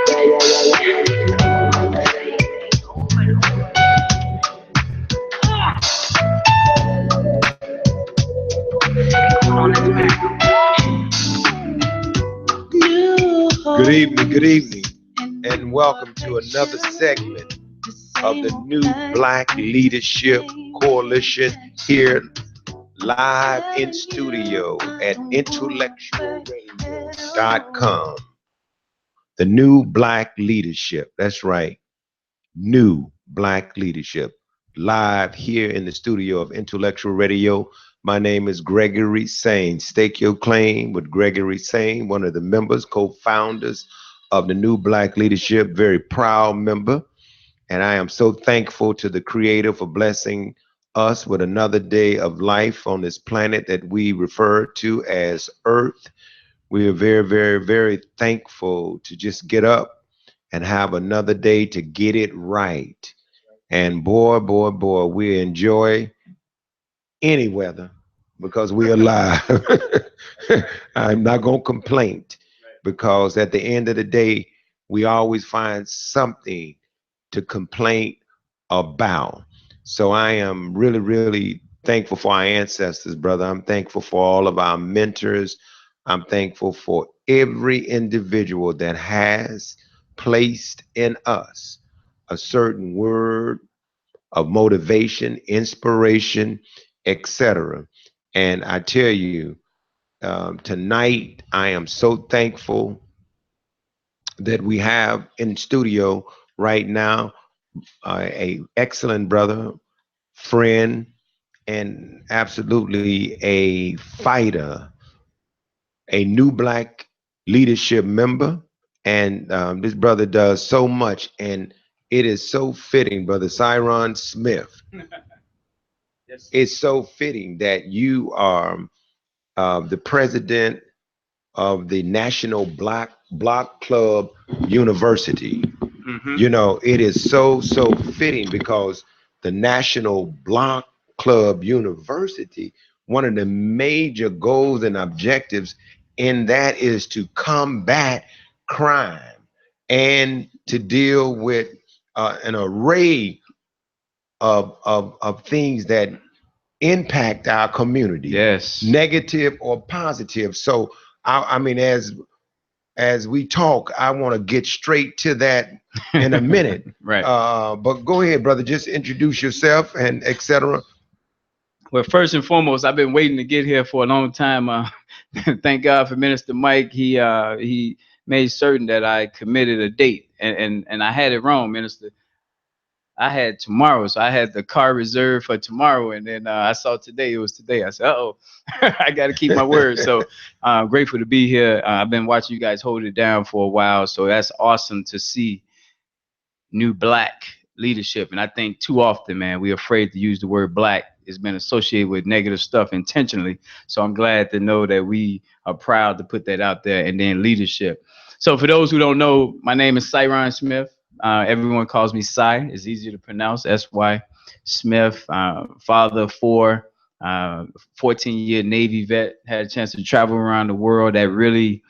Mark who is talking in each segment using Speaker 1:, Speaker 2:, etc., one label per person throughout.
Speaker 1: Good evening, and welcome to another segment of the New Black Leadership Coalition here live in studio at IntellectualRadio.com. The New Black Leadership, that's right, New Black Leadership, live here in the studio of Intellectual Radio. My name is Gregory Sane. Stake your claim with Gregory Sane, one of the members, co-founders of the New Black Leadership, very proud member. And I am so thankful to the Creator for blessing us with another day of life on this planet that we refer to as Earth. We are very, very, very thankful to just get up and have another day to get it right. And boy, we enjoy any weather because we're alive. I'm not going to complain because at the end of the day, we always find something to complain about. So I am really, really thankful for our ancestors, brother. I'm thankful for all of our mentors. I'm thankful for every individual that has placed in us a certain word of motivation, inspiration, etc. And I tell you, tonight I am so thankful that we have in studio right now a excellent brother, friend, and absolutely a fighter, a New Black Leadership member. And this brother does so much, and it is so fitting, Brother Cyron Smith. Yes. It's so fitting that you are the president of the National Block Club University. Mm-hmm. You know, it is so fitting because the National Block Club University, one of the major goals and objectives in that is to combat crime and to deal with an array of things that impact our community. Yes, negative or positive. So I mean, as we talk, I want to get straight to that in a minute. Right. But go ahead, brother. Just introduce yourself and etc.
Speaker 2: Well, first and foremost, I've been waiting to get here for a long time. Thank God for Minister Mike. He made certain that I committed a date, and I had it wrong, Minister. I had tomorrow, so I had the car reserved for tomorrow, and then I saw today. It was today. I said, "Uh-oh, I got to keep my word." So I'm grateful to be here. I've been watching you guys hold it down for a while, so that's awesome to see New Black Leadership. And I think too often, man, we're afraid to use the word black. It's been associated with negative stuff intentionally. So I'm glad to know that we are proud to put that out there. And then leadership. So for those who don't know, my name is Cyron Smith. Everyone calls me Cy. It's easy to pronounce. S-Y Smith. Father of four, 14-year Navy vet. Had a chance to travel around the world. That really,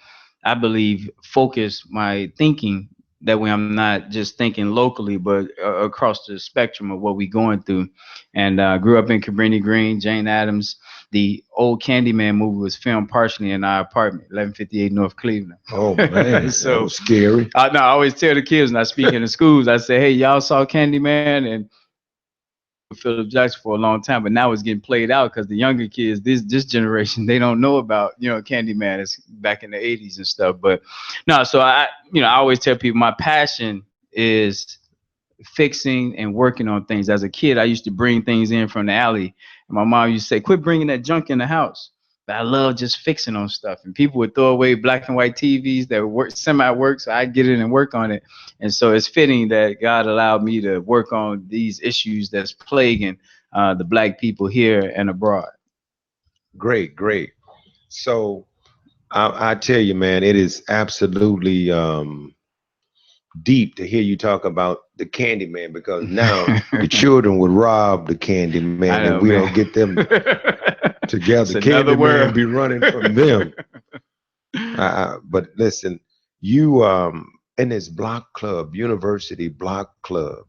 Speaker 2: I believe, focused my thinking. That way I'm not just thinking locally, but across the spectrum of what we're going through. And grew up in Cabrini Green, Jane Addams. The old Candyman movie was filmed partially in our apartment, 1158 North Cleveland.
Speaker 1: Oh, man, so that was scary.
Speaker 2: I always tell the kids when I speak in the schools, I say, hey, y'all saw Candyman? And Philip Jackson for a long time, but now it's getting played out because the younger kids, this generation, they don't know about, Candyman. It's back in the 80s and stuff. But no, so I always tell people my passion is fixing and working on things. As a kid, I used to bring things in from the alley, and my mom used to say, quit bringing that junk in the house. But I love just fixing on stuff, and people would throw away black and white TVs that work semi-work, so I get in and work on it. And so it's fitting that God allowed me to work on these issues that's plaguing the black people here and abroad.
Speaker 1: Great. So I tell you, man, it is absolutely deep to hear you talk about the Candyman, because now the children would rob the Candyman and we don't get them together. Candyman be running from them. But listen, you in this block club, university block club,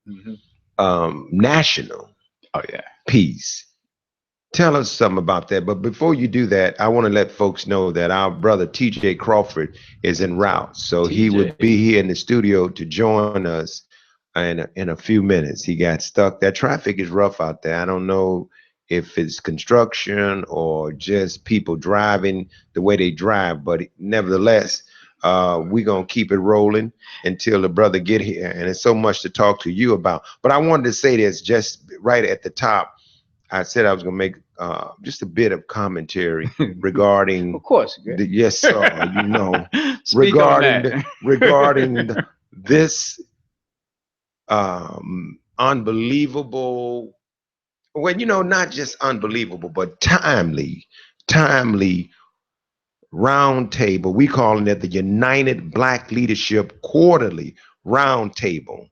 Speaker 2: Mm-hmm.
Speaker 1: national
Speaker 2: Oh yeah.
Speaker 1: peace. Tell us something about that. But before you do that, I want to let folks know that our brother TJ Crawford is en route. So he
Speaker 2: TJ.
Speaker 1: would be here in the studio to join us in a few minutes. He got stuck. That traffic is rough out there. I don't know if it's construction or just people driving the way they drive, but nevertheless, we're going to keep it rolling until the brother get here. And it's so much to talk to you about. But I wanted to say this just right at the top. I said I was going to make just a bit of commentary regarding
Speaker 2: Of course.
Speaker 1: yes, sir,
Speaker 2: Speak on that.
Speaker 1: regarding this unbelievable, well, not just unbelievable, but timely roundtable. We calling it the United Black Leadership Quarterly Roundtable,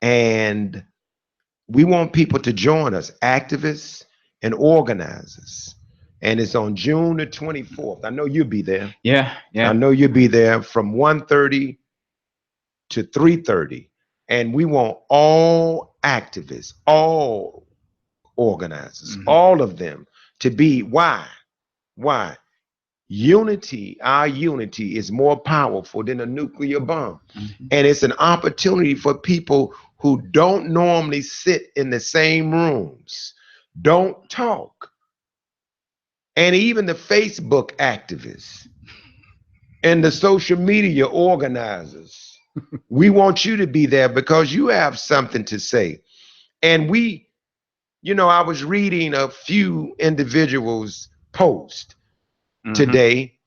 Speaker 1: and we want people to join us, activists and organizers. And it's on June the 24th. I know you'll be there.
Speaker 2: Yeah.
Speaker 1: I know you'll be there from 1:30 to 3:30. And we want all activists, all organizers, all of them to be. Why? Unity, our unity is more powerful than a nuclear bomb. And it's an opportunity for people who don't normally sit in the same rooms, don't talk, and even the Facebook activists and the social media organizers. We want you to be there because you have something to say. And I was reading a few individuals' posts today.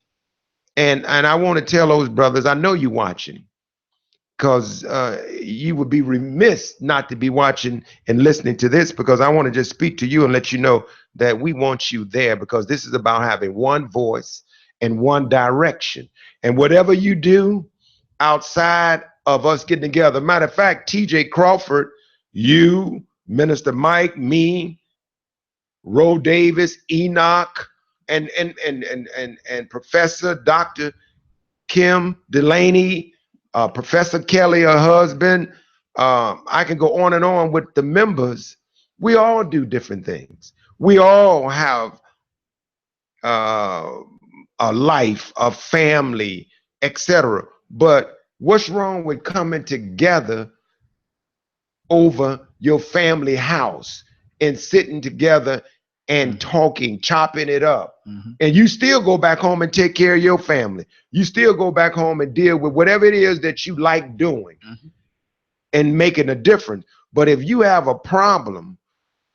Speaker 1: And I want to tell those brothers, I know you're watching, because you would be remiss not to be watching and listening to this, because I want to just speak to you and let you know that we want you there, because this is about having one voice and one direction. And whatever you do outside of us getting together, matter of fact, TJ Crawford, you, Minister Mike, me, Ro Davis, Enoch, and Professor Dr. Kim Delaney, Professor Kelly, her husband. I can go on and on with the members. We all do different things. We all have a life, a family, etc. But what's wrong with coming together over your family house and sitting together and talking, chopping it up? And you still go back home and take care of your family. You still go back home and deal with whatever it is that you like doing and making a difference. But if you have a problem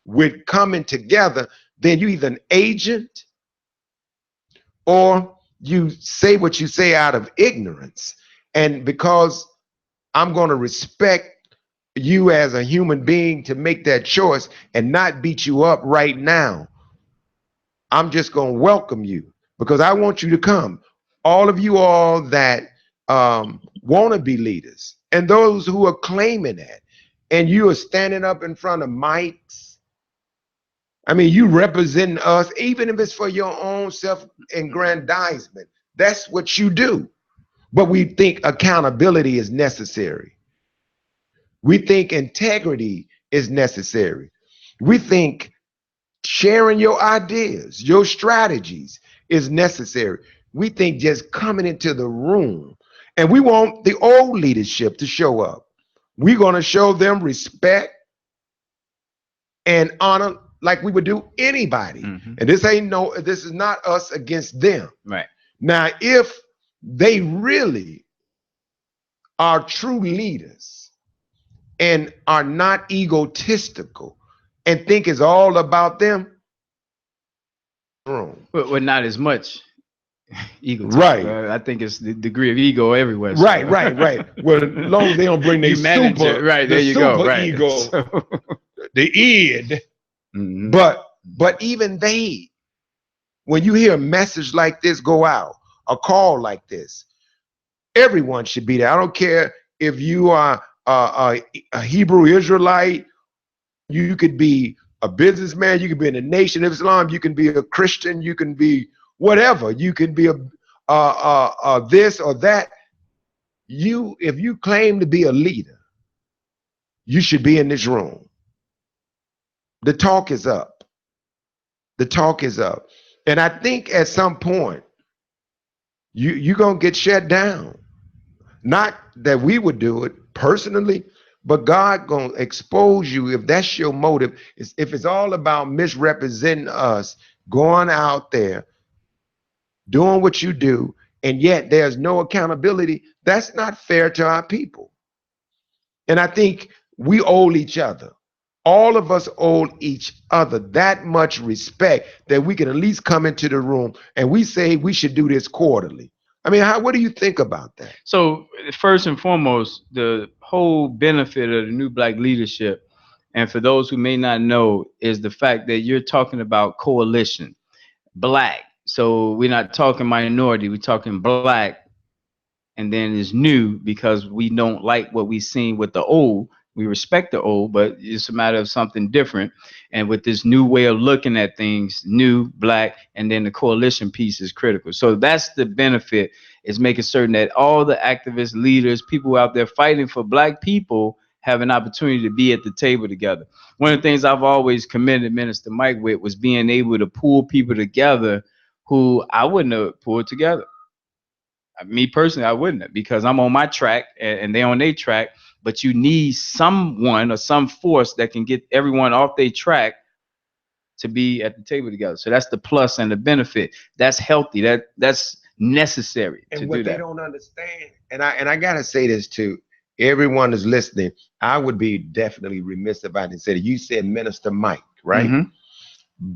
Speaker 1: with coming together, then you either an agent or you say what you say out of ignorance. And because I'm going to respect you as a human being to make that choice and not beat you up right now, I'm just going to welcome you, because I want you to come. All of you all that want to be leaders, and those who are claiming that, and you are standing up in front of mics. I mean, you represent us, even if it's for your own self-aggrandizement. That's what you do. But we think accountability is necessary. We think integrity is necessary. We think sharing your ideas, your strategies is necessary. We think just coming into the room, and we want the old leadership to show up. We're going to show them respect and honor like we would do anybody. And this is not us against them.
Speaker 2: Right.
Speaker 1: Now, if they really are true leaders and are not egotistical and think it's all about them,
Speaker 2: but not as much ego.
Speaker 1: Right.
Speaker 2: I think it's the degree of ego everywhere. So.
Speaker 1: Right. Well, as long as they don't bring their super,
Speaker 2: right there, you go. Right.
Speaker 1: Ego, so. The id. But even they, when you hear a message like this go out, a call like this, everyone should be there. I don't care if you are a Hebrew Israelite. You could be a businessman. You could be in the Nation of Islam. You can be a Christian. You can be whatever. You can be a this or that. if you claim to be a leader, you should be in this room. The talk is up. The talk is up. And I think at some point, you're going to get shut down. Not that we would do it personally, but God going to expose you if that's your motive. If it's all about misrepresenting us, going out there, doing what you do, and yet there's no accountability, that's not fair to our people. And I think we owe each other. All of us owe each other that much respect that we can at least come into the room and we say we should do this quarterly. I mean, what do you think about that?
Speaker 2: So first and foremost, the whole benefit of the new black leadership, and for those who may not know, is the fact that you're talking about coalition, black. So we're not talking minority, we're talking black. And then it's new because we don't like what we've seen with the old. We respect the old, but it's a matter of something different. And with this new way of looking at things, new, black, and then the coalition piece is critical. So that's the benefit, is making certain that all the activists, leaders, people out there fighting for black people have an opportunity to be at the table together. One of the things I've always commended Minister Mike with was being able to pull people together who I wouldn't have pulled together. Me personally, I wouldn't have, because I'm on my track and they on their track, but you need someone or some force that can get everyone off their track to be at the table together. So that's the plus and the benefit. That's healthy. That's necessary to do that.
Speaker 1: And what they don't understand, and I gotta say this to everyone who's listening, I would be definitely remiss if I didn't say that. You said Minister Mike, right?
Speaker 2: Mm-hmm.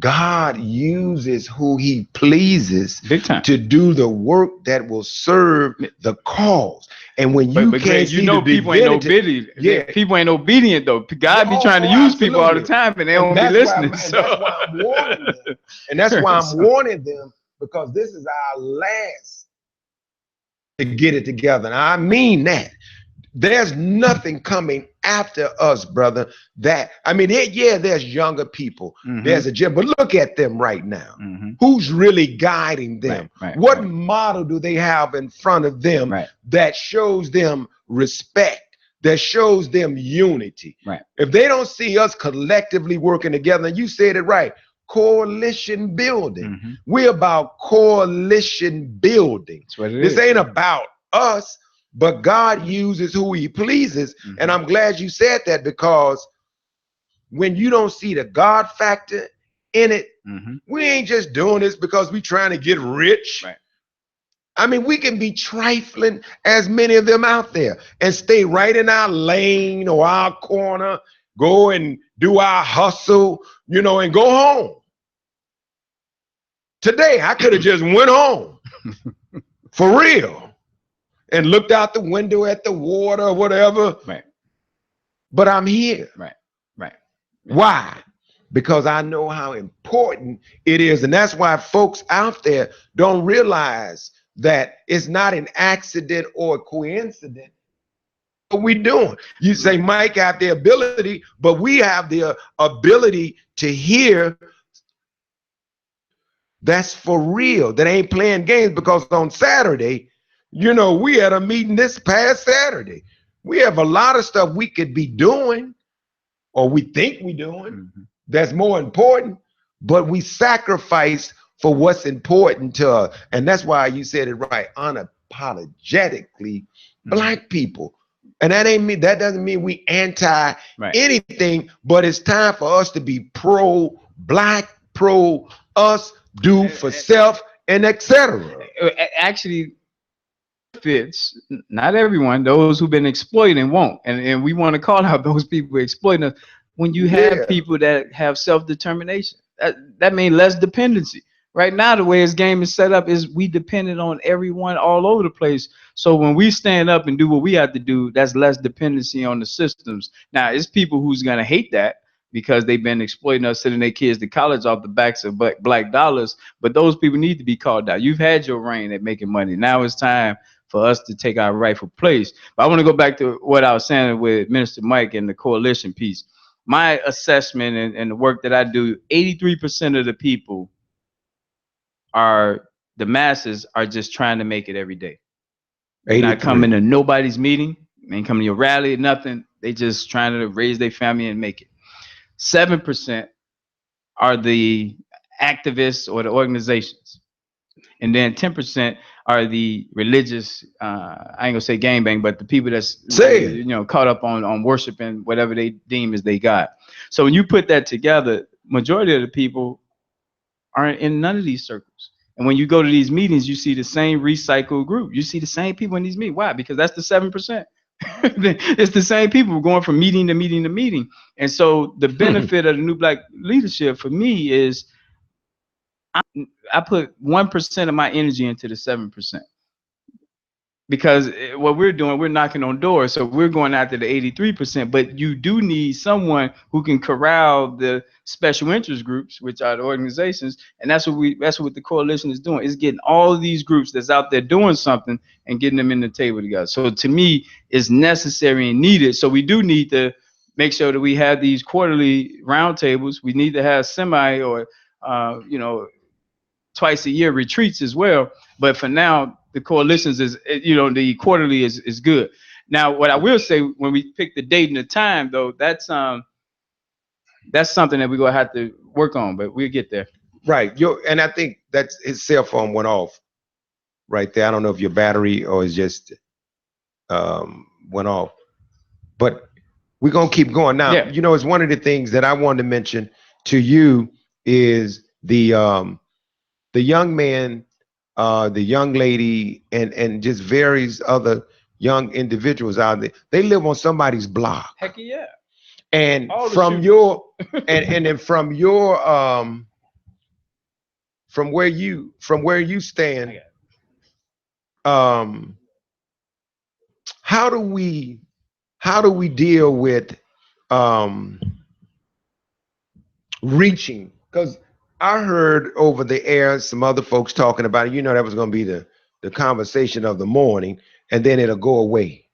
Speaker 1: God uses who he pleases
Speaker 2: Big time
Speaker 1: to do the work that will serve the cause. And when you
Speaker 2: but
Speaker 1: can't
Speaker 2: you know, people ain't obedient. Yeah, people ain't obedient though. God be trying to use people all the time, and they don't be listening. So
Speaker 1: that's why I'm warning them. And that's why I'm warning them, because this is our last to get it together. And I mean that. There's nothing coming after us, brother. That, I mean, there's younger people.
Speaker 2: Mm-hmm.
Speaker 1: There's but look at them right now.
Speaker 2: Mm-hmm.
Speaker 1: Who's really guiding them? What model do they have in front of them that shows them respect, that shows them unity? If they don't see us collectively working together, and you said it right, coalition building.
Speaker 2: Mm-hmm.
Speaker 1: We're about coalition building.
Speaker 2: That's what it
Speaker 1: this
Speaker 2: is.
Speaker 1: Ain't about us. But God uses who he pleases. Mm-hmm. And I'm glad you said that, because when you don't see the God factor in it,
Speaker 2: mm-hmm.
Speaker 1: we ain't just doing this because we trying to get rich. I mean, we can be trifling, as many of them out there, and stay right in our lane or our corner, go and do our hustle, and go home. Today, I could have just went home for real. And looked out the window at the water or whatever. But I'm here. Why? Because I know how important it is. And that's why folks out there don't realize that it's not an accident or a coincidence. What we doing? You say Mike have the ability, but we have the ability to hear. That's for real. That ain't playing games, because on Saturday, we had a meeting this past Saturday. We have a lot of stuff we could be doing, or we think we're doing, that's more important, but we sacrifice for what's important to us. And that's why you said it right, unapologetically black people. And that doesn't mean we anti anything, but it's time for us to be pro black, pro us, do for self, and etc.
Speaker 2: Actually, fits not everyone. Those who've been exploiting won't, and we want to call out those people exploiting us. When you have people that have self-determination, that means less dependency. Right now, the way this game is set up is we dependent on everyone all over the place. So when we stand up and do what we have to do, that's less dependency on the systems. Now, it's people who's gonna hate that, because they've been exploiting us, sending their kids to college off the backs of black dollars. But those people need to be called out. You've had your reign at making money. Now it's time for us to take our rightful place. But I want to go back to what I was saying with Minister Mike and the coalition piece. My assessment and the work that I do, 83% of the people the masses are just trying to make it every day. They're not coming to nobody's meeting. They ain't coming to your rally, nothing. They just trying to raise their family and make it. 7% are the activists or the organizations. And then 10% are the religious, I ain't gonna say gangbang, but the people that's caught up on worshiping whatever they deem as they God. So when you put that together, majority of the people aren't in none of these circles. And when you go to these meetings, you see the same recycled group. You see the same people in these meetings. Why? Because that's the 7%. It's the same people going from meeting to meeting to meeting. And so the benefit of the new black leadership for me is I put 1% of my energy into the 7%. Because what we're doing, we're knocking on doors. So we're going after the 83%, but you do need someone who can corral the special interest groups, which are the organizations. And that's what the coalition is doing. It's getting all of these groups that's out there doing something and getting them in the table together. So to me, it's necessary and needed. So we do need to make sure that we have these quarterly roundtables. We need to have semi or, twice a year retreats as well. But for now, the coalitions is, the quarterly is good. Now, what I will say, when we pick the date and the time, though, that's something that we're gonna have to work on, but we'll get there.
Speaker 1: Right. And I think that's his cell phone went off right there. I don't know if your battery or it's just went off, but we're gonna keep going. Now, it's one of the things that I wanted to mention to you is the young man, the young lady, and just various other young individuals out there. They live on somebody's block.
Speaker 2: Heck yeah.
Speaker 1: And from your and then from your from where you stand, how do we deal with reaching? Because I heard over the air some other folks talking about it. That was going to be the conversation of the morning, and then it'll go away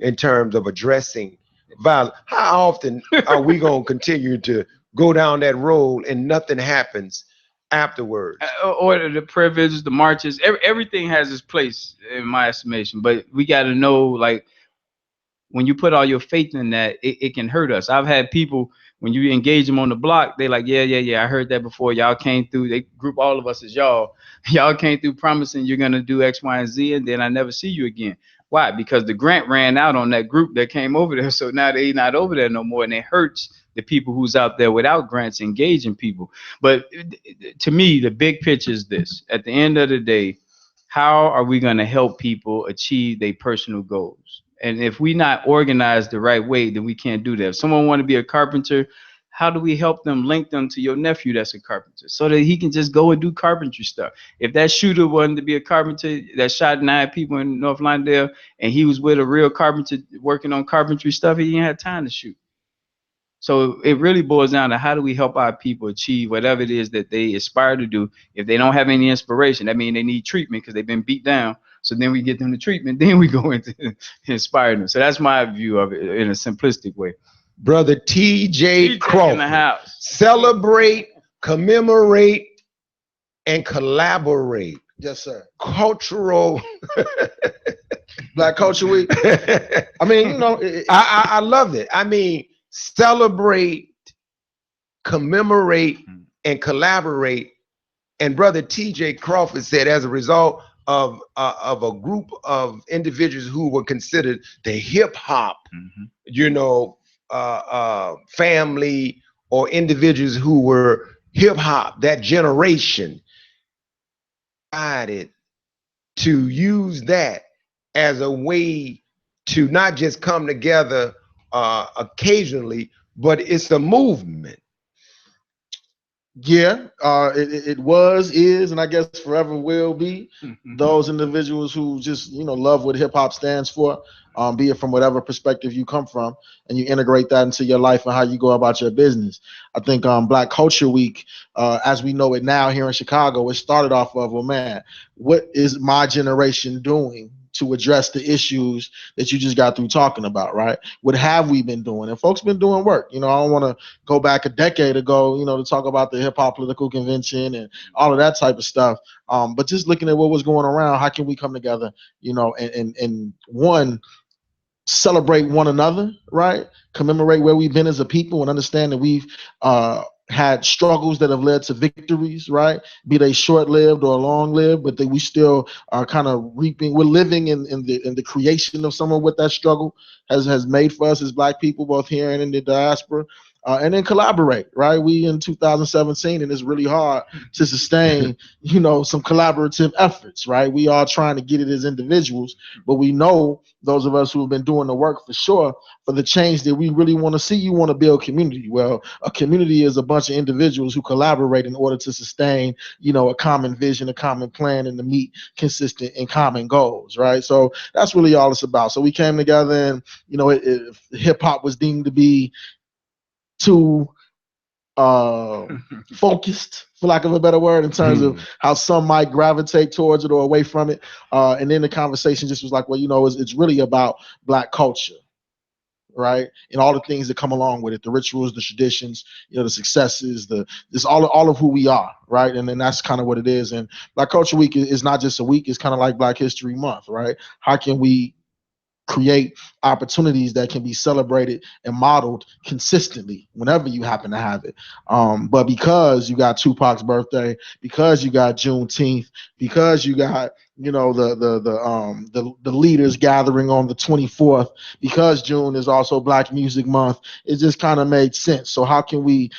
Speaker 1: in terms of addressing violence. How often are we going to continue to go down that road and nothing happens afterwards?
Speaker 2: Or the privilege, the marches, everything has its place in my estimation. But we got to know, like, when you put all your faith in that, it can hurt us. I've had people, when you engage them on the block, they like, yeah, I heard that before. Y'all came through. They group all of us as y'all. Y'all came through promising you're going to do X, Y, and Z, and then I never see you again. Why? Because the grant ran out on that group that came over there. So now they not over there no more, and it hurts the people who's out there without grants engaging people. But to me, the big picture is this. At the end of the day, how are we going to help people achieve their personal goals? And if we not organized the right way, then we can't do that. If someone want to be a carpenter, how do we help them link them to your nephew that's a carpenter so that he can just go and do carpentry stuff? If that shooter wanted to be a carpenter that shot 9 people in North Lawndale and he was with a real carpenter working on carpentry stuff, he didn't have time to shoot. So it really boils down to how do we help our people achieve whatever it is that they aspire to do. If they don't have any inspiration, that means they need treatment because they've been beat down. So then we get them the treatment, then we go into inspiring them. So that's my view of it in a simplistic way.
Speaker 1: Brother TJ Crawford,
Speaker 2: in the house.
Speaker 1: Celebrate, commemorate, and collaborate.
Speaker 3: Yes, sir.
Speaker 1: Cultural
Speaker 3: Black Culture Week. I mean,
Speaker 1: I love it. I mean, celebrate, commemorate, and collaborate. And Brother TJ Crawford said, as a result of a group of individuals who were considered the hip hop, family, or individuals who were hip hop, that generation, decided to use that as a way to not just come together occasionally, but it's a movement.
Speaker 3: Yeah, it was, is, and I guess forever will be those individuals who just, love what hip hop stands for, be it from whatever perspective you come from, and you integrate that into your life and how you go about your business. I think Black Culture Week, as we know it now here in Chicago, it started off of, well, man, what is my generation doing to address the issues that you just got through talking about, right? What have we been doing? And folks been doing work. I don't want to go back a decade ago, to talk about the hip hop political convention and all of that type of stuff. But just looking at what was going around, how can we come together, and one, celebrate one another, right? Commemorate where we've been as a people and understand that we've had struggles that have led to victories, right? Be they short-lived or long-lived, but that we still are kind of reaping. We're living in the creation of some of what that struggle has made for us as Black people, both here and in the diaspora. And then collaborate, right? We in 2017, and it's really hard to sustain, some collaborative efforts, right? We are trying to get it as individuals, but we know, those of us who have been doing the work for sure, for the change that we really want to see, you want to build community. Well, a community is a bunch of individuals who collaborate in order to sustain, a common vision, a common plan, and to meet consistent and common goals, right? So that's really all it's about. So we came together, and, hip hop was deemed to be too focused, for lack of a better word, in terms of how some might gravitate towards it or away from it. And then the conversation just was like, well, it's really about Black culture, right? And all the things that come along with it, the rituals, the traditions, the successes, all of who we are, right? And then that's kind of what it is. And Black Culture Week is not just a week, it's kind of like Black History Month, right? How can we create opportunities that can be celebrated and modeled consistently whenever you happen to have it? But because you got Tupac's birthday, because you got Juneteenth, because you got the leaders gathering on the 24th, because June is also Black Music Month, it just kind of made sense. So how can we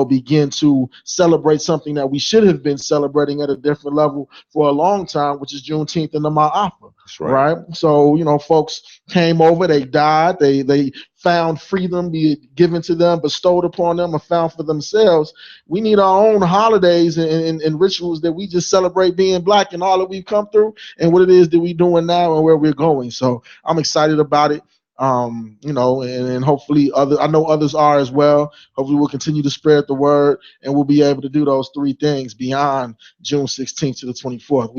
Speaker 3: begin to celebrate something that we should have been celebrating at a different level for a long time, which is Juneteenth and the Ma'afa? That's right. So folks came over, they died, they found freedom be given to them, bestowed upon them, or found for themselves. We need our own holidays and rituals that we just celebrate being Black and all that we've come through and what it is that we're doing now and where we're going. So I'm excited about it. And hopefully I know others are as well. Hopefully we'll continue to spread the word, and we'll be able to do those three things beyond June 16th to the 24th.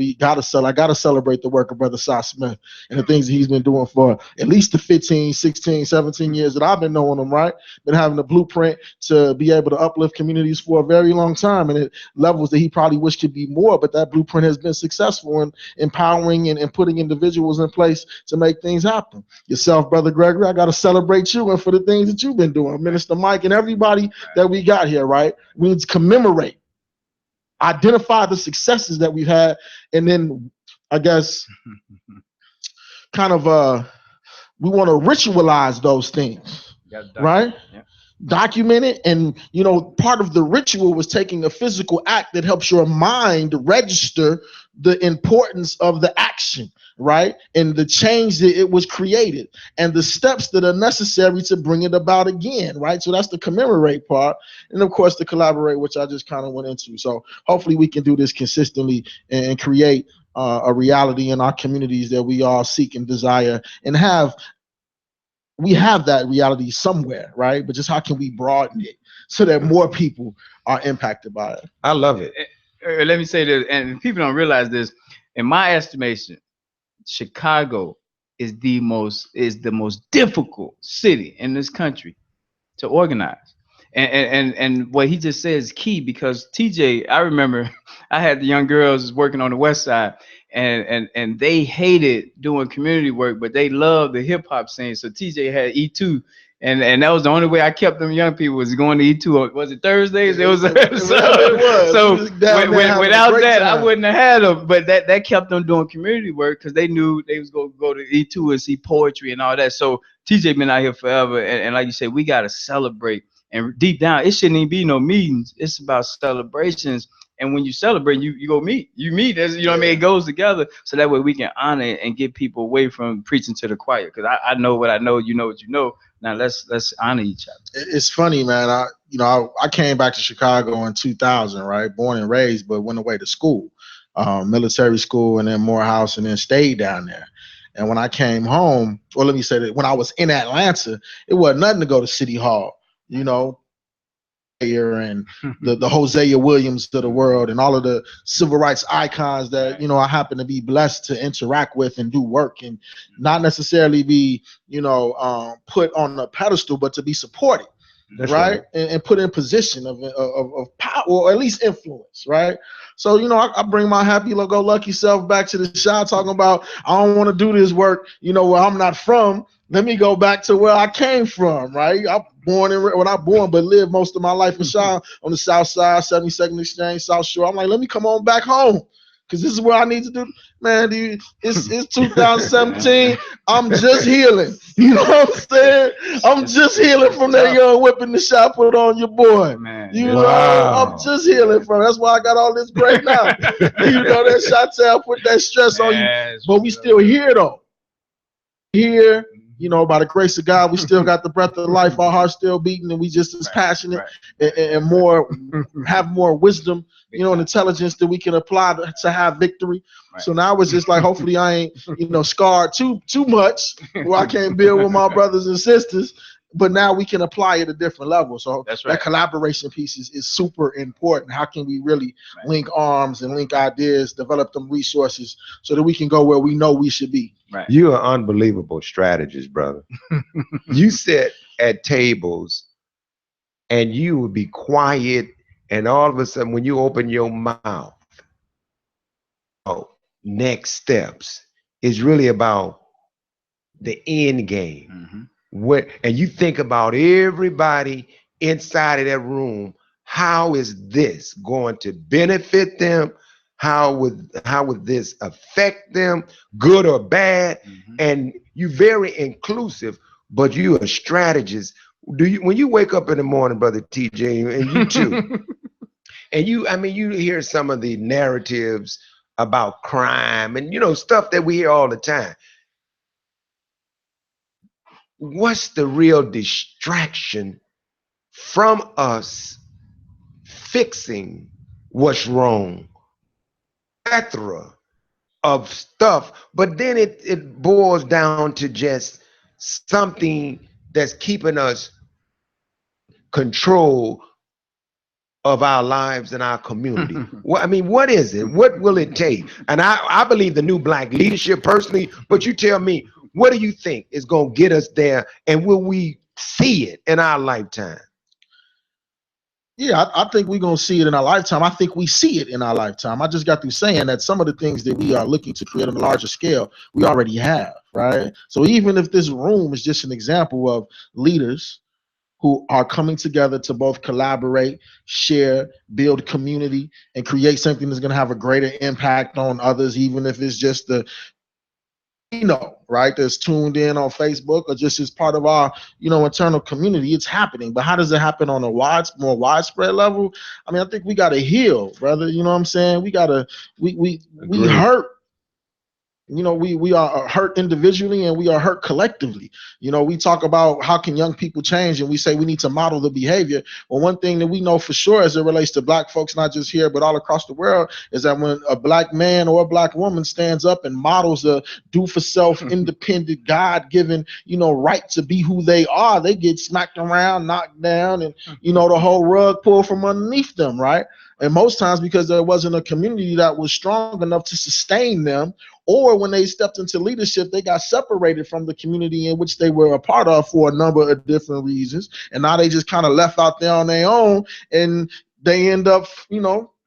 Speaker 3: I gotta celebrate the work of Brother Cy Smith and the things that he's been doing for at least the 15, 16, 17 years that I've been knowing him, right? Been having a blueprint to be able to uplift communities for a very long time, and at levels that he probably wish could be more, but that blueprint has been successful in empowering and putting individuals in place to make things happen. Yourself, Brother Gregory, I got to celebrate you and for the things that you've been doing. Minister Mike and everybody that we got here, right? We need to commemorate, identify the successes that we've had, and then I guess kind of we want to ritualize those things, right? Yeah. Document it. And part of the ritual was taking a physical act that helps your mind register the importance of the action, right? And the change that it was created and the steps that are necessary to bring it about again, right? So that's the commemorate part. And of course the collaborate, which I just kind of went into. So hopefully we can do this consistently and create a reality in our communities that we all seek and desire, and we have that reality somewhere, right? But just how can we broaden it so that more people are impacted by it?
Speaker 1: I love it.
Speaker 2: Let me say this, and people don't realize this. In my estimation, Chicago is the most difficult city in this country to organize. And what he just said is key, because TJ, I remember I had the young girls working on the West Side, and they hated doing community work, but they loved the hip hop scene. So TJ had E2, and that was the only way I kept them young people, was going to E2. Was it Thursdays? It was. Without that, I wouldn't have had them. But that kept them doing community work, because they knew they was going to go to E2 and see poetry and all that. So TJ been out here forever, and like you said, we got to celebrate. And deep down, it shouldn't even be no meetings. It's about celebrations. And when you celebrate, you go meet. You meet, as what I mean? It goes together. So that way we can honor and get people away from preaching to the choir. Because I know what I know, you know what you know. Now let's honor each other.
Speaker 3: It's funny, man. I came back to Chicago in 2000, right? Born and raised, but went away to school, military school, and then Morehouse, and then stayed down there. And when I came home, or let me say that when I was in Atlanta, it wasn't nothing to go to City Hall. and the Hosea Williams of the world and all of the civil rights icons that, I happen to be blessed to interact with and do work, and not necessarily be, put on a pedestal, but to be supported. That's right. And put in position of power, or at least influence, right? So, I bring my happy-go-lucky self back to the shop, talking about I don't want to do this work, where I'm not from. Let me go back to where I came from, right? I'm born but lived most of my life in Shaw on the South Side, 72nd Exchange, South Shore. I'm like, let me come on back home, because this is where I need to do. Man, dude, it's 2017. I'm just healing. You know what I'm saying? I'm just healing from that young whip in the shop put on your boy.
Speaker 2: Man,
Speaker 3: I'm just healing from. That's why I got all this great now. That shot tail put that stress on you. But we still here though. Here, by the grace of God, we still got the breath of life. Our heart's still beating, and we just as passionate and more, have more wisdom, and intelligence that we can apply to have victory. Right. So now it's just like, hopefully I ain't, scarred too much where I can't build with my brothers and sisters. But now we can apply it at different levels. So that collaboration piece is super important. How can we really link arms and link ideas, develop them resources so that we can go where we know we should be?
Speaker 1: Right. You are unbelievable strategist, brother. You sit at tables and you would be quiet, and all of a sudden when you open your mouth, next steps is really about the end game. And you think about everybody inside of that room. How is this going to benefit them? How would this affect them, good or bad? And you're very inclusive, but you're a strategist. When you wake up in the morning, brother TJ, and you too, and you hear some of the narratives about crime and stuff that we hear all the time. What's the real distraction from us fixing what's wrong? Plethora of stuff, but then it boils down to just something that's keeping us control of our lives and our community. What is it? What will it take? And I believe the new black leadership personally, but you tell me, what do you think is going to get us there, and will we see it in our lifetime?
Speaker 3: Yeah, I think we're going to see it in our lifetime. I think we see it in our lifetime. I just got through saying that some of the things that we are looking to create on a larger scale, we already have, right? So even if this room is just an example of leaders who are coming together to both collaborate, share, build community, and create something that's going to have a greater impact on others, even if it's just right, that's tuned in on Facebook or just as part of our, internal community. It's happening. But how does it happen on a more widespread level? I think we got to heal, brother. You know what I'm saying? We hurt. We are hurt individually and we are hurt collectively. We talk about how can young people change, and we say we need to model the behavior. Well, one thing that we know for sure as it relates to black folks, not just here, but all across the world, is that when a black man or a black woman stands up and models a do-for-self, independent, God-given, right to be who they are, they get smacked around, knocked down, and, the whole rug pulled from underneath them, right? And most times because there wasn't a community that was strong enough to sustain them, or when they stepped into leadership, they got separated from the community in which they were a part of for a number of different reasons. And now they just kind of left out there on their own, and they end up,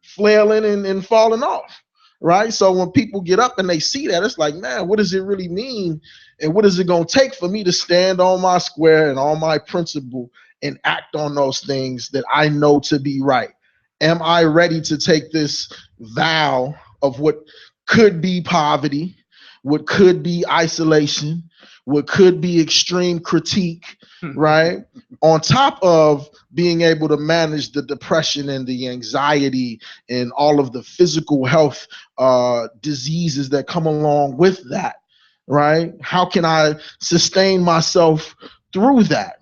Speaker 3: flailing and falling off, right? So when people get up and they see that, it's like, man, what does it really mean? And what is it going to take for me to stand on my square and on my principle and act on those things that I know to be right? Am I ready to take this vow of what could be poverty, what could be isolation, what could be extreme critique, right? On top of being able to manage the depression and the anxiety and all of the physical health diseases that come along with that, right? How can I sustain myself through that?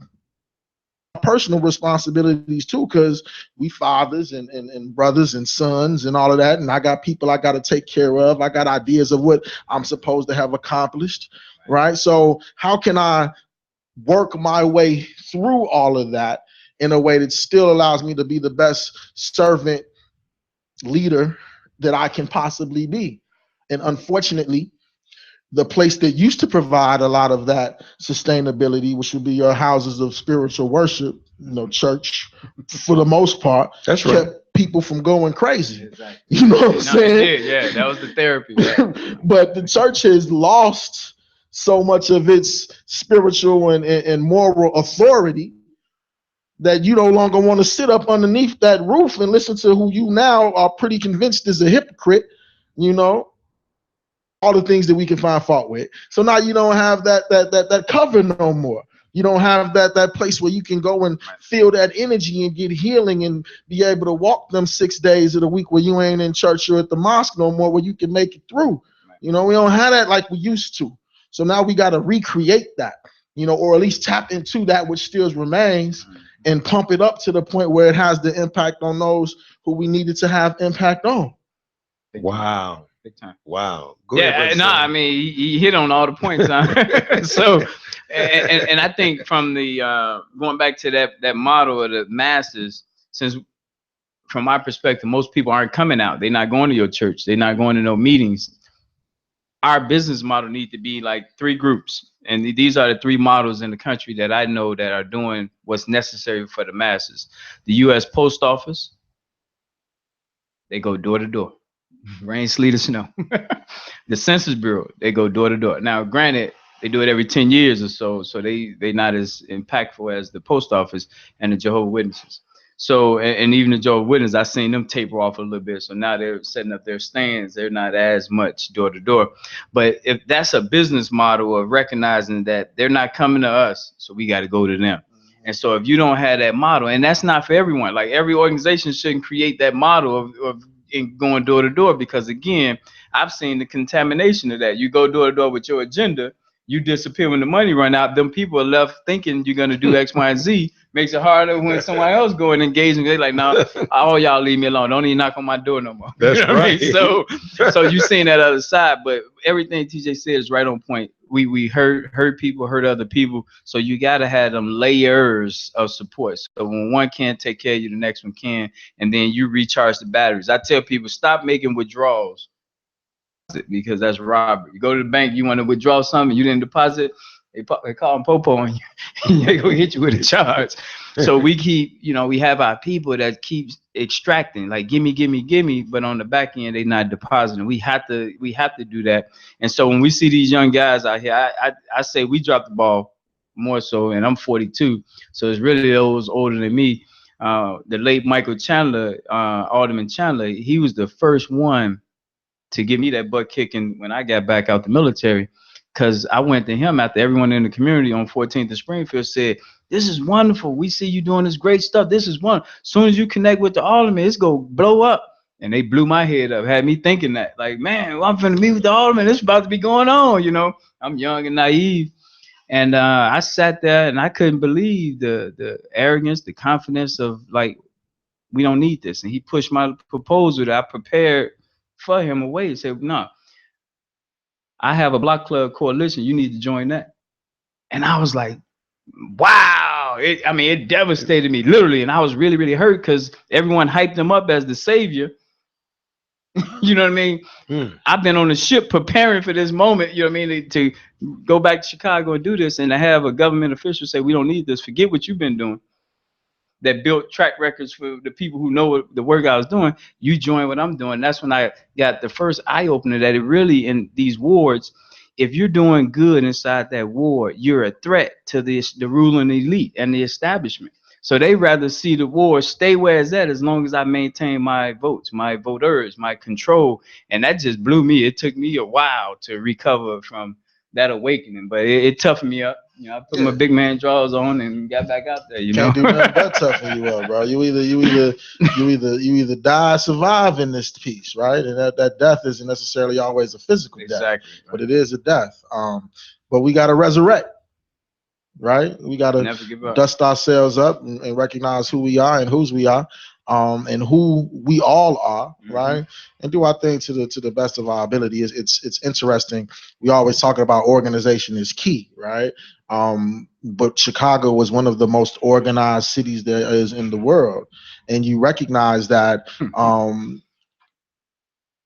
Speaker 3: Personal responsibilities too, because we fathers and brothers and sons and all of that, and I got people I got to take care of. I got ideas of what I'm supposed to have accomplished, right? So how can I work my way through all of that in a way that still allows me to be the best servant leader that I can possibly be. And unfortunately, the place that used to provide a lot of that sustainability, which would be your houses of spiritual worship, church, for the most part,
Speaker 1: That's
Speaker 3: kept
Speaker 1: right.
Speaker 3: people from going crazy.
Speaker 2: Exactly.
Speaker 3: You know what I'm
Speaker 2: No,
Speaker 3: saying?
Speaker 2: it did, yeah, that was the therapy. Right?
Speaker 3: But the church has lost so much of its spiritual and moral authority that you no longer want to sit up underneath that roof and listen to who you now are pretty convinced is a hypocrite, all the things that we can find fault with. So now you don't have that cover no more. You don't have that place where you can go and feel that energy and get healing and be able to walk them 6 days of the week where you ain't in church or at the mosque no more, where you can make it through. We don't have that like we used to. So now we got to recreate that, or at least tap into that which still remains and pump it up to the point where it has the impact on those who we needed to have impact on.
Speaker 1: Wow.
Speaker 2: Big time.
Speaker 1: Wow. Go
Speaker 2: Yeah,
Speaker 1: ahead,
Speaker 2: no, I mean, he hit on all the points. Huh? So, and I think from the going back to that model of the masses, since from my perspective, most people aren't coming out. They're not going to your church. They're not going to no meetings. Our business model need to be like 3 groups, and these are the 3 models in the country that I know that are doing what's necessary for the masses. The U.S. Post Office, they go door to door, rain, sleet, or snow. The Census Bureau, they go door to door. Now, granted, they do it every 10 years or so they not as impactful as the post office and the Jehovah's Witnesses. So, and even the Jehovah's Witnesses, I seen them taper off a little bit. So now they're setting up their stands. They're not as much door to door. But if that's a business model of recognizing that they're not coming to us, so we got to go to them. And so if you don't have that model, and that's not for everyone, like every organization shouldn't create that model of going door to door, because again, I've seen the contamination of that. You go door to door with your agenda, you disappear when the money run out. Them people are left thinking you're gonna do X, Y, and Z. Makes it harder when somebody else go and engage and they're like, no, all y'all leave me alone. Don't even knock on my door no more.
Speaker 1: That's right.
Speaker 2: I mean? So you seen that other side, but everything TJ said is right on point. We hurt people, hurt other people. So you gotta have them layers of support. So when one can't take care of you, the next one can, and then you recharge the batteries. I tell people, stop making withdrawals, because that's robbery. You go to the bank, you want to withdraw something, you didn't deposit, they call them popo on you. They gonna hit you with a charge. So we keep, we have our people that keeps extracting, like give me, but on the back end they not depositing. We have to do that. And so when we see these young guys out here, I say we dropped the ball more so, and I'm 42, so it's really those older than me. The late Michael Chandler, Alderman Chandler, he was the first one to give me that butt kicking when I got back out the military, because I went to him after everyone in the community on 14th and Springfield said, this is wonderful. We see you doing this great stuff. This is one. As soon as you connect with the alderman, it's going to blow up. And they blew my head up, had me thinking that, like, man, well, I'm finna meet with the alderman. It's about to be going on, I'm young and naive. And I sat there and I couldn't believe the arrogance, the confidence of, like, we don't need this. And he pushed my proposal that I prepared for him away and said, no, I have a block club coalition. You need to join that. And I was like, wow. It devastated me, literally. And I was really, really hurt because everyone hyped him up as the savior. You know what I mean? I've been on the ship preparing for this moment, you know what I mean, to go back to Chicago and do this, and to have a government official say, we don't need this. Forget what you've been doing. That built track records for the people who know what the work I was doing. You join what I'm doing. That's when I got the first eye opener that it really, in these wards, if you're doing good inside that ward, you're a threat to the ruling elite and the establishment. So they rather see the ward stay where it's at as long as I maintain my votes, my voters, my control. And that just blew me. It took me a while to recover from that awakening, but it toughened me up. I put my big man drawers on and got back out there.
Speaker 3: Can't do nothing but toughen you up, bro. You either die or survive in this piece, right? And that death isn't necessarily always a physical death, but it is a death. But we got to resurrect. right? We got to
Speaker 2: Never give up.
Speaker 3: dust ourselves up and recognize who we are and whose we are, and who we all are, right? And do our thing to the best of our ability. It's interesting. We always talk about organization is key, right? But Chicago was one of the most organized cities there is in the world, and you recognize that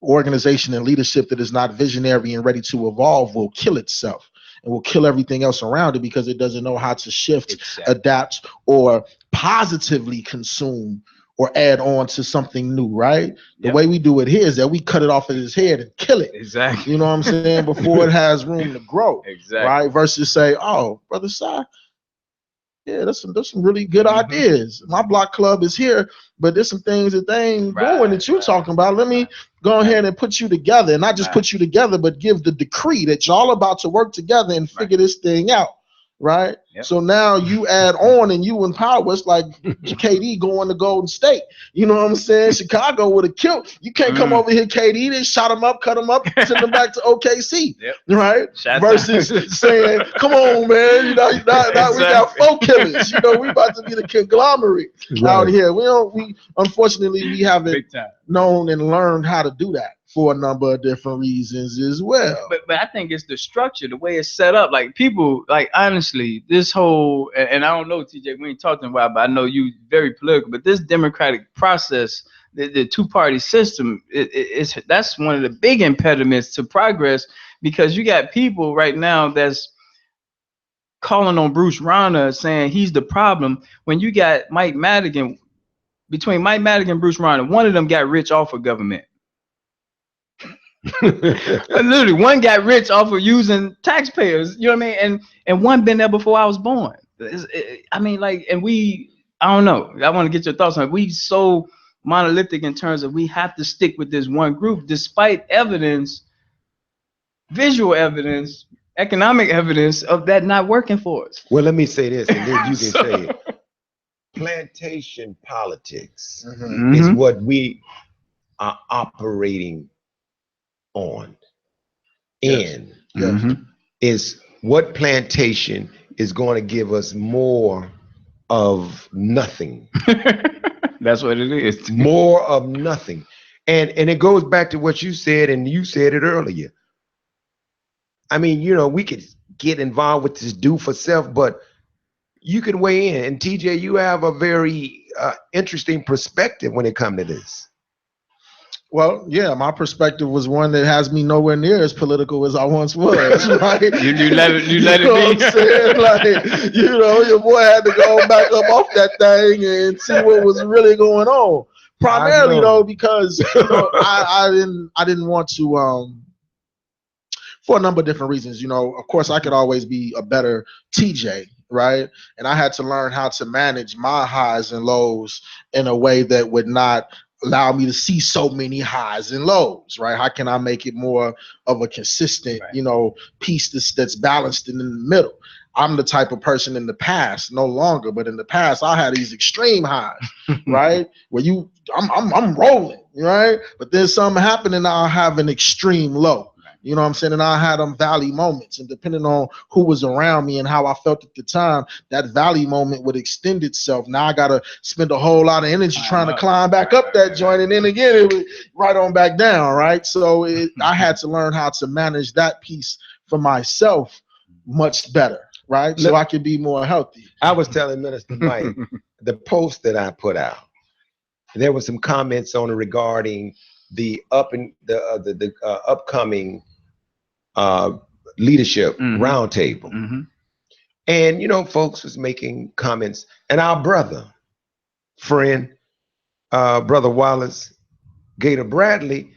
Speaker 3: organization and leadership that is not visionary and ready to evolve will kill itself and will kill everything else around it because it doesn't know how to shift, adapt, or positively consume or add on to something new, right? The way we do it here is that we cut it off at his head and kill it.
Speaker 2: Exactly.
Speaker 3: You know what I'm saying? Before it has room to grow.
Speaker 2: Exactly.
Speaker 3: Right? Versus say, oh, Brother Si, yeah, there's some really good ideas. My block club is here, but there's some things that they ain't doing that you're talking about. Let me go ahead and put you together, and not just put you together, but give the decree that y'all about to work together and figure this thing out, right? So now you add on and you empower. It's like KD going to Golden State. You know what I'm saying? Chicago would have killed. You can't come over here, KD. They shot him up, cut him up, send him back to OKC, right? Versus saying, "Come on, man, now we got 4 killers. You know, we about to be the conglomerate out here. We unfortunately we haven't known and learned how to do that for a number of different reasons as well.
Speaker 2: But I think it's the structure, the way it's set up. Like people, like honestly, this whole and I don't know, TJ, we ain't talking about, but I know you very political. But this democratic process, the two-party system, that's one of the big impediments to progress, because you got people right now that's calling on Bruce Rauner saying he's the problem, when you got Mike Madigan. Between Mike Madigan and Bruce Rauner, one of them got rich off of government. Literally, one got rich off of using taxpayers, you know what I mean? And one been there before I was born. I mean, like, and I don't know. I want to get your thoughts on it. We so monolithic in terms of we have to stick with this one group, despite evidence, visual evidence, economic evidence of that not working for us.
Speaker 1: Well, let me say this, and then you can say it. Plantation politics is what we are operating on. Is what plantation is going to give us more of nothing.
Speaker 2: That's what it is.
Speaker 1: More of nothing. And it goes back to what you said, and you said it earlier. I mean, you know, we could get involved with this do for self, but you can weigh in. And TJ, you have a very interesting perspective when it comes to this.
Speaker 3: Well, yeah, my perspective was one that has me nowhere near as political as I once was, right?
Speaker 2: you let it be.
Speaker 3: What I'm saying? Like, you know, your boy had to go back up off that thing and see what was really going on. Primarily though, because you know, I didn't want to for a number of different reasons. You know, of course I could always be a better TJ, right? And I had to learn how to manage my highs and lows in a way that would not allow me to see so many highs and lows, right? How can I make it more of a consistent, you know, piece that's balanced in the middle? I'm the type of person in the past, no longer, but in the past I had these extreme highs, right? Where I'm rolling, right? But then something happened and I'll have an extreme low. You know what I'm saying? And I had them valley moments, and depending on who was around me and how I felt at the time, that valley moment would extend itself. Now I got to spend a whole lot of energy trying to climb back up that joint, and then again, it was right on back down, right? So I had to learn how to manage that piece for myself much better, right? So I could be more healthy.
Speaker 1: I was telling Minister Mike, the post that I put out, there were some comments on it regarding the upcoming leadership roundtable. And, you know, folks was making comments, and our friend, Brother Wallace Gator Bradley,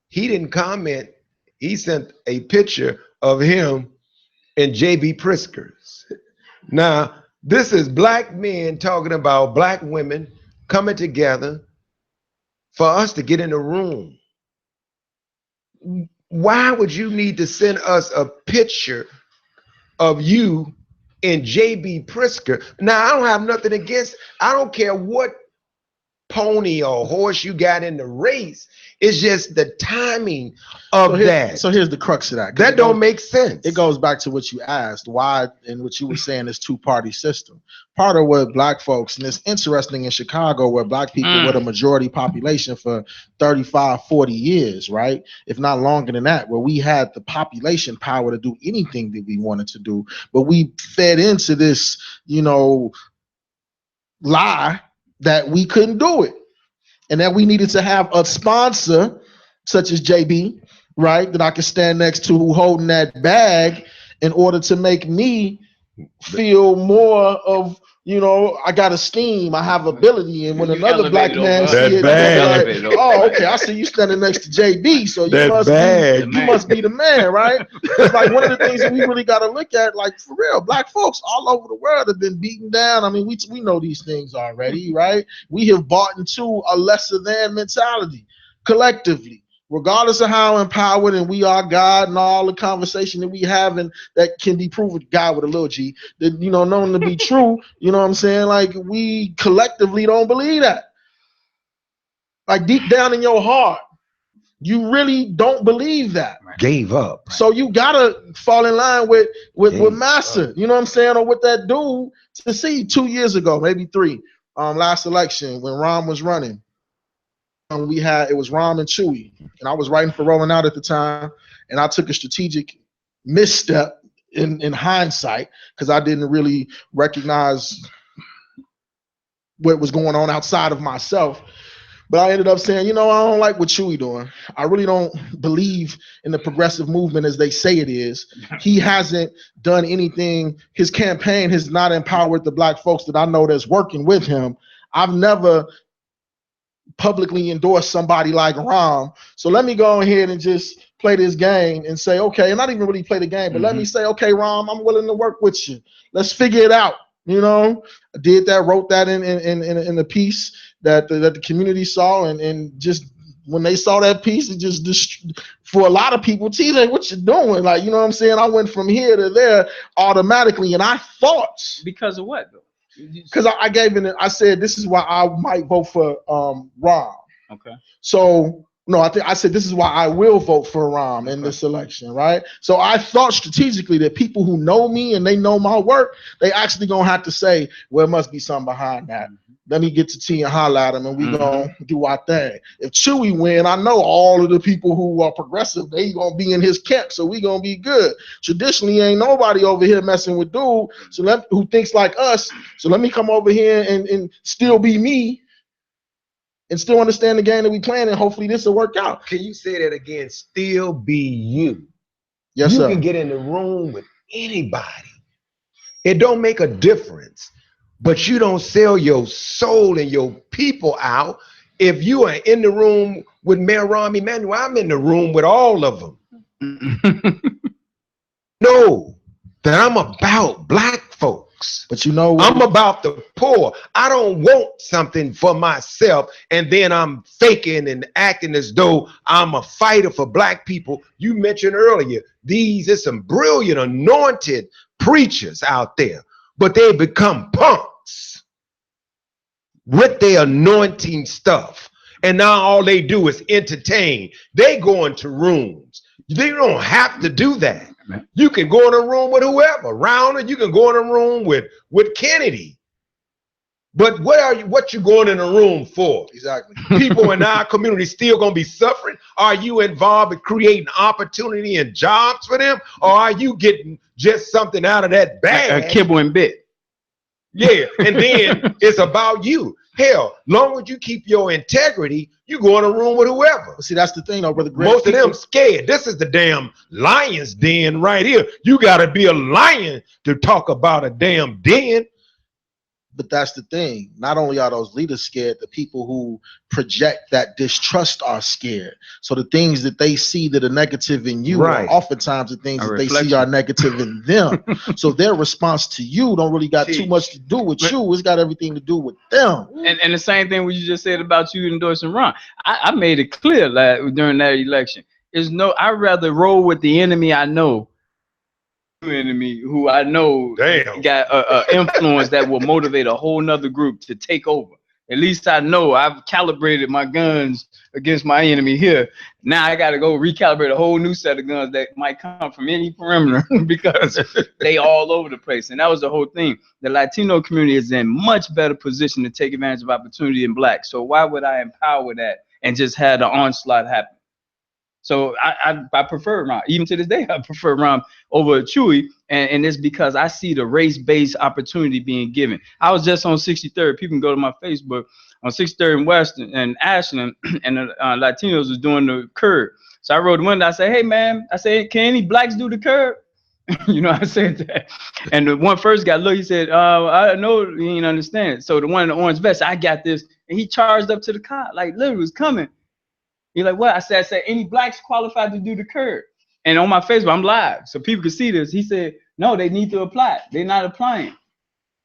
Speaker 1: he didn't comment. He sent a picture of him and JB Priskers. Now, this is black men talking about black women coming together for us to get in the room. Why would you need to send us a picture of you and JB Prisker? Now, I don't have nothing against, I don't care what pony or horse you got in the race. It's just the timing of that.
Speaker 3: So here's the crux of that.
Speaker 1: That don't make sense.
Speaker 3: It goes back to what you asked, why, and what you were saying is two-party system. Part of what black folks, and it's interesting in Chicago where black people were the majority population for 35, 40 years, right? If not longer than that, where we had the population power to do anything that we wanted to do. But we fed into this, lie that we couldn't do it. And that we needed to have a sponsor such as JB, right, that I could stand next to who holding that bag in order to make me feel more of, I got esteem, I have ability. And when another black man see it, like, oh, okay, I see you standing next to JB, so you must be the man, right? It's like one of the things that we really got to look at, like for real, black folks all over the world have been beaten down. I mean, we know these things already, right? We have bought into a lesser than mentality collectively. Regardless of how empowered and we are God and all the conversation that we have and that can be proven, God with a little G, that, known to be true, you know what I'm saying? Like, we collectively don't believe that. Like, deep down in your heart, you really don't believe that.
Speaker 1: Gave up.
Speaker 3: So you gotta fall in line with Massa, you know what I'm saying? Or with that dude to see 2 years ago, maybe 3, last election when Ron was running. It was Rom and Chewy, and I was writing for Rolling Out at the time, and I took a strategic misstep in hindsight because I didn't really recognize what was going on outside of myself. But I ended up saying, I don't like what Chewy doing. I really don't believe in the progressive movement as they say it is. He hasn't done anything. His campaign has not empowered the black folks that I know that's working with him. I've never publicly endorse somebody like Rom. So let me go ahead and just play this game and say, okay, and not even really play the game, but let me say, okay, Rom, I'm willing to work with you. Let's figure it out. I did that, wrote that in the piece that the community saw, and just when they saw that piece, it just for a lot of people, TJ, what you doing? Like, you know what I'm saying? I went from here to there automatically, and I thought
Speaker 2: because of what though?
Speaker 3: Because I said this is why I might vote for Rom.
Speaker 2: Okay.
Speaker 3: So no, I said this is why I will vote for Rom in this election, right? So I thought strategically that people who know me and they know my work, they actually gonna have to say, well, it must be something behind that. Let me get to T and holler at him, and we gonna do our thing. If Chewy win, I know all of the people who are progressive, they gonna be in his camp, so we gonna be good. Traditionally, ain't nobody over here messing with dude who thinks like us. So let me come over here and still be me, and still understand the game that we playing, and hopefully this will work out.
Speaker 1: Can you say that again? Still be you.
Speaker 3: Yes,
Speaker 1: you
Speaker 3: sir.
Speaker 1: You can get in the room with anybody. It don't make a difference. But you don't sell your soul and your people out. If you are in the room with Mayor Rahm Emanuel, I'm in the room with all of them. Know that I'm about black folks.
Speaker 3: But you know
Speaker 1: what? I'm about the poor. I don't want something for myself and then I'm faking and acting as though I'm a fighter for black people. You mentioned earlier, there's some brilliant anointed preachers out there, but they become punks with their anointing stuff. And now all they do is entertain. They go into rooms. They don't have to do that. You can go in a room with whoever, Rounder. You can go in a room with Kennedy. But what you going in a room for?
Speaker 3: Exactly.
Speaker 1: People in our community still gonna be suffering. Are you involved in creating opportunity and jobs for them? Or are you getting just something out of that bag?
Speaker 2: A kibble and bit.
Speaker 1: Yeah, and then it's about you. Hell, long as you keep your integrity, you go in a room with whoever.
Speaker 3: See, that's the thing, though, brother.
Speaker 1: Most of them scared. This is the damn lion's den right here. You got to be a lion to talk about a damn den.
Speaker 3: But that's the thing. Not only are those leaders scared, the people who project that distrust are scared. So the things that they see that are negative in you are oftentimes the things that they see are negative in them. So their response to you don't really got too much to do with you. It's got everything to do with them.
Speaker 2: And the same thing what you just said about you endorsing Ron. I made it clear during that election. I'd rather roll with the enemy I know. Enemy who I know got influence that will motivate a whole nother group to take over At least I know I've calibrated my guns against my enemy here. Now I got to go recalibrate a whole new set of guns that might come from any perimeter because they all over the place. And that was the whole thing. The Latino community is in much better position to take advantage of opportunity than black. So why would I empower that and just have the onslaught happen? So I prefer Ron. Even to this day, I prefer Ron over Chewy. And it's because I see the race-based opportunity being given. I was just on 63rd. People can go to my Facebook on 63rd and West and Ashland, and the Latinos was doing the curb. So I wrote the window. I said, hey, man, I said, can any blacks do the curb? You know, I said that. And the one first guy looked, he said, I know you ain't understand it. So the one in the orange vest, I got this. And he charged up to the car, like literally was coming. He's like, what? I said, any blacks qualified to do the curb? And on my Facebook, I'm live, so people can see this. He said, no, they need to apply. They're not applying.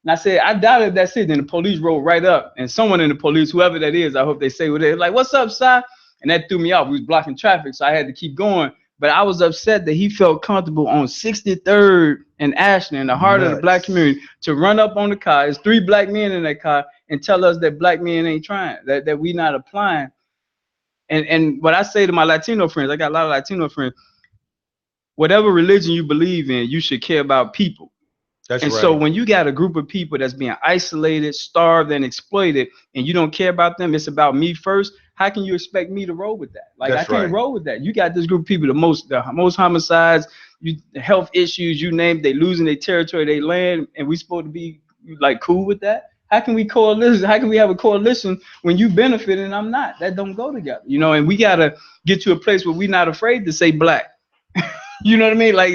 Speaker 2: And I said, I doubt if that's it. Then the police rolled right up, and someone in the police, whoever that is, I hope they say what it is, like, what's up, Si? And that threw me off. We was blocking traffic, so I had to keep going. But I was upset that he felt comfortable on 63rd and Ashland, in the heart of the black community, to run up on the car. There's 3 black men in that car and tell us that black men ain't trying, that we not applying. And what I say to my Latino friends, I got a lot of Latino friends, whatever religion you believe in, you should care about people. That's right. So when you got a group of people that's being isolated, starved, and exploited, and you don't care about them, it's about me first, how can you expect me to roll with that? Like, I can't roll with that. You got this group of people, the most homicides, the health issues, you name it, they losing their territory, their land, and we supposed to be like cool with that? How can we coalition? How can we have a coalition when you benefit and I'm not? That don't go together, you know. And we gotta get to a place where we're not afraid to say black. You know what I mean? Like,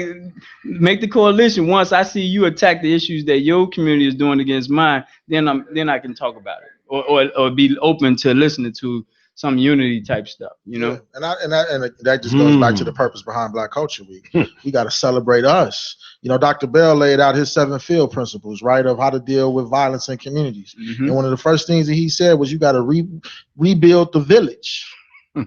Speaker 2: make the coalition. Once I see you attack the issues that your community is doing against mine, then I can talk about it, or be open to listening to some unity type stuff, you know.
Speaker 3: Yeah. And that just goes back to the purpose behind Black Culture Week. We got to celebrate us. You know, Dr. Bell laid out his 7 field principles, right, of how to deal with violence in communities. And one of the first things that he said was you got to rebuild the village.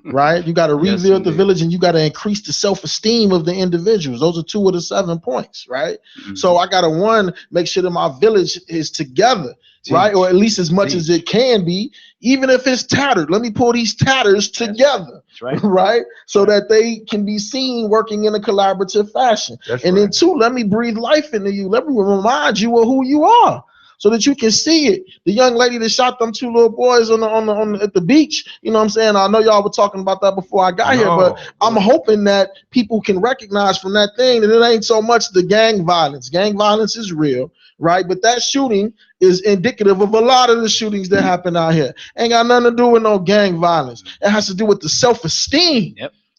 Speaker 3: Right? You got to rebuild the village, and you got to increase the self-esteem of the individuals. Those are 2 of the 7 points, right? So I got to, make sure that my village is together, right? Or at least as much as it can be, even if it's tattered. Let me pull these tatters together, right? So that they can be seen working in a collaborative fashion. And then 2, let me breathe life into you. Let me remind you of who you are, so that you can see it. The young lady that shot them 2 little boys at the beach, you know what I'm saying? I know y'all were talking about that before I got here, but I'm hoping that people can recognize from that thing that it ain't so much the gang violence. Gang violence is real, right? But that shooting is indicative of a lot of the shootings that happen out here. Ain't got nothing to do with no gang violence. It has to do with the self-esteem.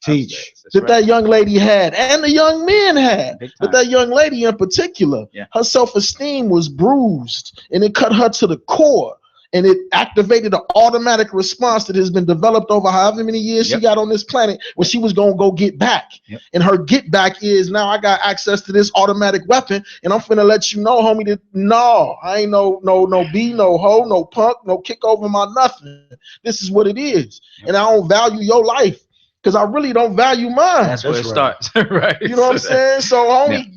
Speaker 3: That young lady had, and the young men had, but that young lady in particular, her self-esteem was bruised, and it cut her to the core, and it activated an automatic response that has been developed over however many years she got on this planet, where she was gonna go get back. And her get back is, now I got access to this automatic weapon, and I'm finna let you know, homie, that no, I ain't no B, no hoe, no punk, no kick over my nothing. This is what it is, and I don't value your life, because I really don't value mine.
Speaker 2: That's where it starts, right?
Speaker 3: You know what I'm saying? So homie,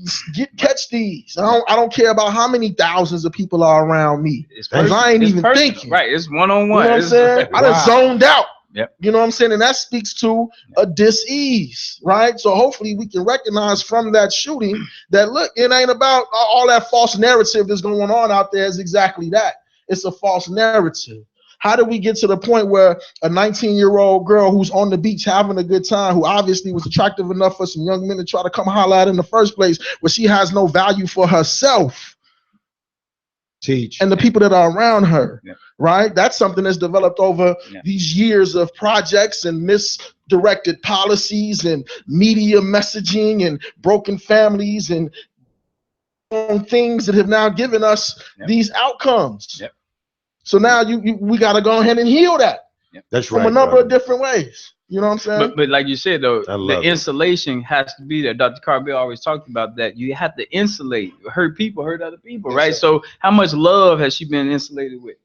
Speaker 3: catch these. I don't care about how many thousands of people are around me, because I ain't even thinking.
Speaker 2: Right, it's one-on-one.
Speaker 3: You know what I'm saying? I done zoned out. You know what I'm saying? And that speaks to a dis-ease, right? So hopefully we can recognize from that shooting that, look, it ain't about all that false narrative that's going on out there. Is exactly that. It's a false narrative. How do we get to the point where a 19-year-old girl who's on the beach having a good time, who obviously was attractive enough for some young men to try to come holler at in the first place, where she has no value for herself and the people that are around her, right? That's something that's developed over these years of projects and misdirected policies and media messaging and broken families and things that have now given us these outcomes. So now we got to go ahead and heal that. That's from a number of different ways. You know what I'm saying?
Speaker 2: But like you said, though, the insulation has to be there. Dr. Carville always talked about that. You have to insulate. Hurt people hurt other people, right? So how much love has she been insulated with?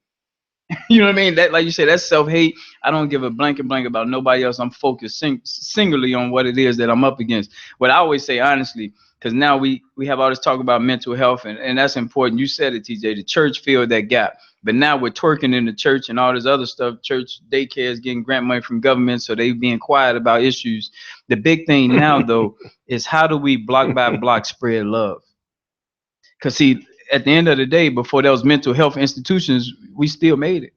Speaker 2: You know what I mean? That, like you said, that's self-hate. I don't give a blank about nobody else. I'm focused singularly on what it is that I'm up against. But I always say, honestly, because now we have all this talk about mental health, and that's important. You said it, TJ. The church filled that gap, but now we're twerking in the church and all this other stuff. Church daycare is getting grant money from government, so they being quiet about issues. The big thing now, though, is how do we block by block spread love? Because see, at the end of the day, before those mental health institutions, we still made it.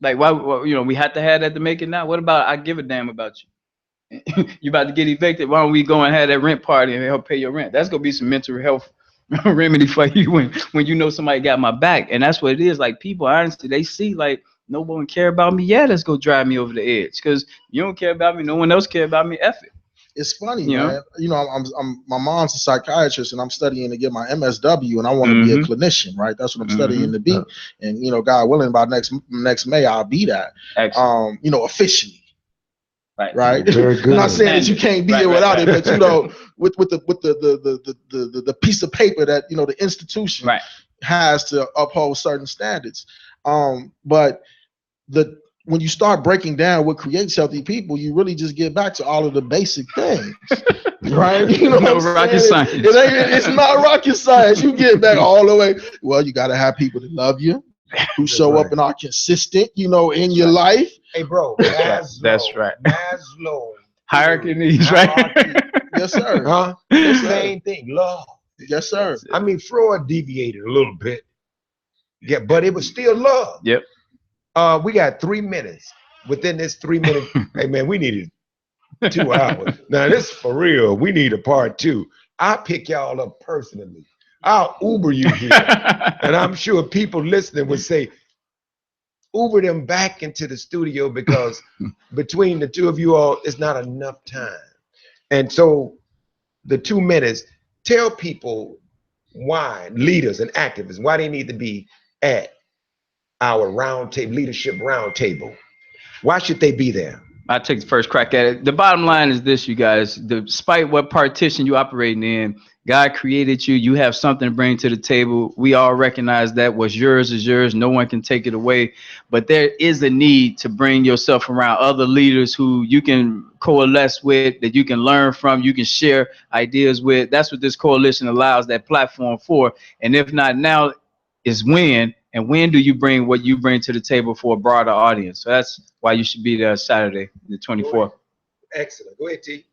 Speaker 2: Like, why we had to have that to make it now? What about I give a damn about you? You about to get evicted? Why don't we go and have that rent party and help pay your rent? That's gonna be some mental health remedy for you when you know somebody got my back. And that's what it is. Like, people honestly, they see like no one care about me. Yeah, let's go drive me over the edge. Because you don't care about me, no one else care about me. F it.
Speaker 3: It's funny, man. I'm my mom's a psychiatrist, and I'm studying to get my MSW, and I want to be a clinician, right? That's what I'm studying to be. And God willing, by next May, I'll be that. Officially. Right.
Speaker 1: Very good.
Speaker 3: I'm not saying that you can't be it without it, but with the piece of paper that the institution has to uphold certain standards. But when you start breaking down what creates healthy people, you really just get back to all of the basic things, right?
Speaker 2: No rocket science.
Speaker 3: It's not rocket science. You get back all the way. Well, you got to have people that love you, who show up and are consistent, in your life.
Speaker 1: Hey, bro, Maslow,
Speaker 2: that's right.
Speaker 1: Maslow.
Speaker 2: Hierarchy needs, right?
Speaker 3: Yes, sir.
Speaker 1: Huh?
Speaker 3: Yes, sir.
Speaker 1: Same thing, love.
Speaker 3: Yes, sir.
Speaker 1: I mean, Freud deviated a little bit. Yeah, but it was still love.
Speaker 2: Yep.
Speaker 1: We got 3 minutes. Within this 3 minutes, hey man, we needed 2 hours. Now this for real. We need a part 2. I'll pick y'all up personally. I'll Uber you here. And I'm sure people listening would say, Uber them back into the studio, because between the two of you all, it's not enough time. And so the 2 minutes, tell people why, leaders and activists, why they need to be at our roundtable, leadership roundtable. Why should they be there?
Speaker 2: I take the first crack at it. The bottom line is this, you guys. Despite what partition you operating in, God created you. You have something to bring to the table. We all recognize that what's yours is yours. No one can take it away. But there is a need to bring yourself around other leaders who you can coalesce with, that you can learn from, you can share ideas with. That's what this coalition allows that platform for. And if not now, is when. And when do you bring what you bring to the table for a broader audience? So that's why you should be there Saturday, the 24th.
Speaker 1: Excellent. Go ahead, T.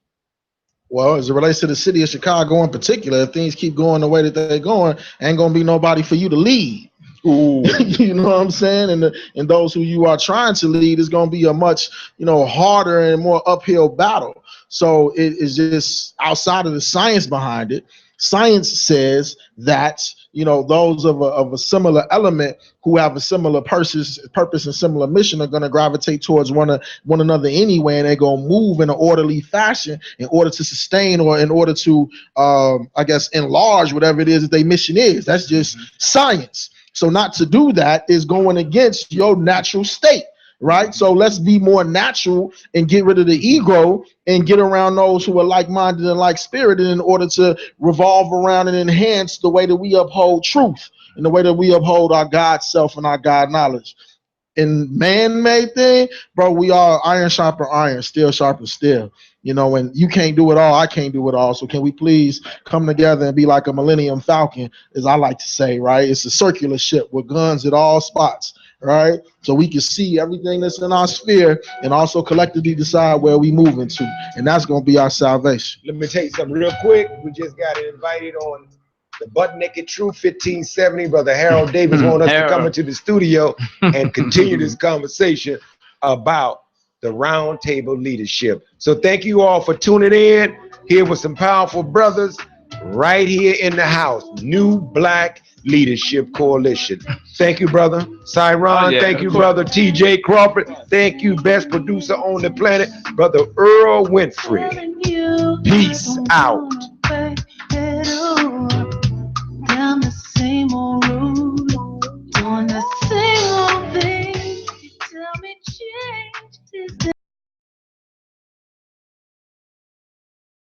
Speaker 3: Well, as it relates to the city of Chicago in particular, if things keep going the way that they're going, ain't gonna be nobody for you to lead. Ooh. You know what I'm saying? And those who you are trying to lead is gonna be a much harder and more uphill battle. So it is just outside of the science behind it. Science says that those of a similar element who have a similar purpose and similar mission are going to gravitate towards one another anyway, and they're going to move in an orderly fashion in order to sustain or in order to enlarge whatever it is that their mission is. That's just science. So not to do that is going against your natural state. Right. So let's be more natural and get rid of the ego and get around those who are like-minded and like-spirited in order to revolve around and enhance the way that we uphold truth and the way that we uphold our God self and our God knowledge. In man-made thing, bro, we are iron sharper iron, steel sharper steel. And you can't do it all, I can't do it all. So can we please come together and be like a Millennium Falcon, as I like to say, right? It's a circular ship with guns at all spots. Right, so we can see everything that's in our sphere and also collectively decide where we move into, and that's going to be our salvation.
Speaker 1: Let me tell you something real quick. We just got invited on the Butt Naked Truth 1570. Brother Harold Davis wanted us to come into the studio and continue this conversation about the roundtable leadership. So thank you all for tuning in. Here with some powerful brothers right here in the house. New Black Leadership Coalition. Thank you, brother Cyron. Thank you, brother TJ Crawford. Thank you, best producer on the planet, brother Earl Winfrey. Peace out.